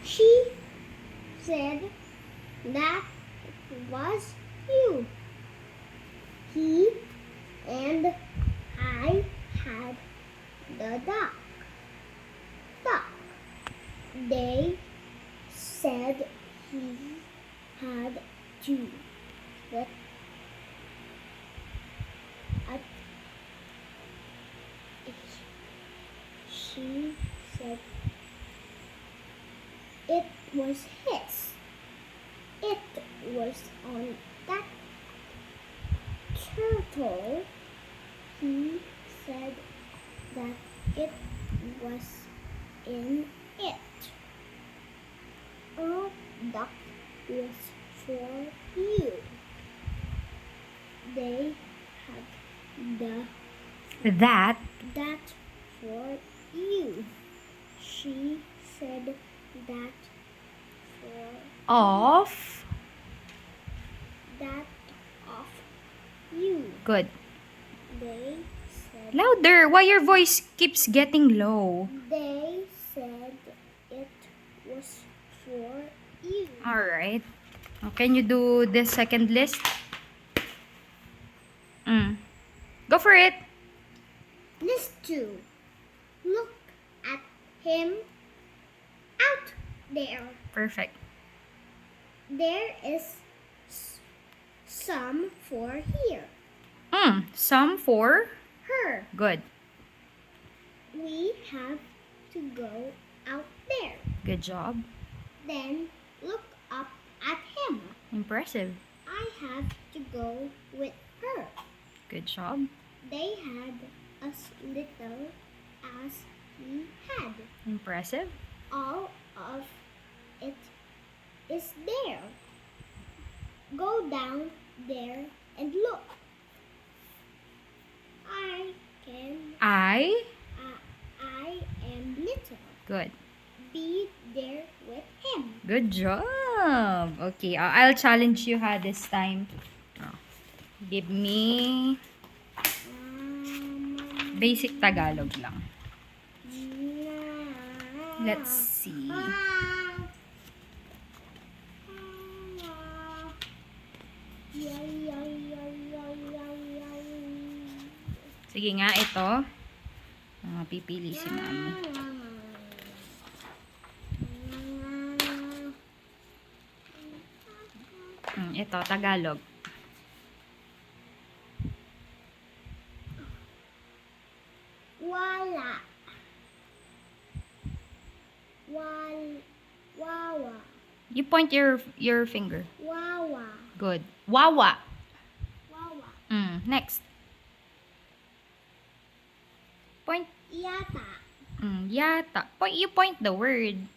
She said that it was you. He and I had the duck. They said he had to look at it. She said it was his. It was on that turtle. He said that it was in it. A duck was for you. They had That that for you. She said that for of. that of you. Good. They said Louder. Why your voice keeps getting low? they said it was for you. Alright. Can you do the second list? Go for it. List 2. Look at him out there. Perfect. There is some for here. Some for. Her. Good. We have to go out there. Good job. Then look up at him. Impressive. I have to go with her. Good job. They had as little as he had. Impressive. All of it is there. Go down there and look. I. I am little. Good. Be there with him. Good job. Okay, I'll challenge you this time. Give me basic Tagalog lang. Let's see. Sige nga, ito. Pipili si Mami. Ito, Tagalog. Wala. Wawa. You point your finger. Wawa. Good. Wawa. Wawa. Next. Point. Yata. Yata. You point the word.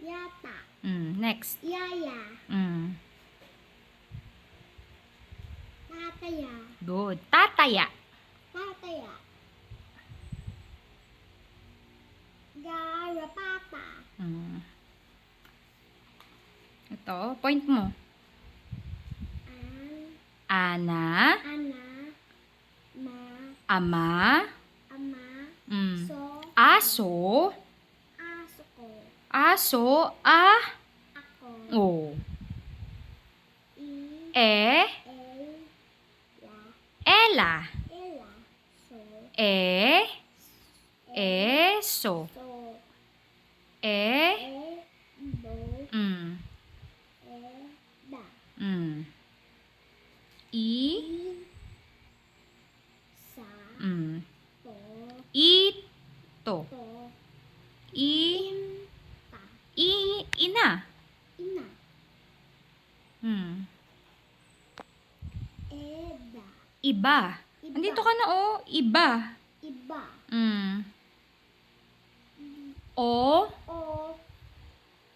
Yata. Next. Yaya. Tataya. Good. Tataya. Tataya. Garapata. Ito, point mo. Ana. Ama. So. Aso. Aso ko. Aso. Ako. Oh. El. Ela. Ela. So. So. So. Do. Da. Sa. To. Ito. To. Ta. Ina. Ina. Eda. Iba. Nandito ka na, Iba. Iba. O.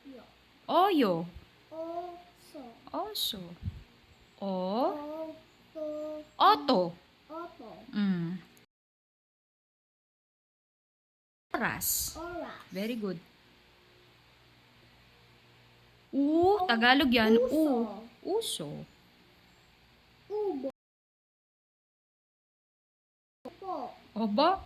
Yo. Oyo. Oso. Oso. Oto. Oto. Oto. Oras. Oras. Very good. Tagalog yan. Uso. Uso. Ubo. Po. Oba.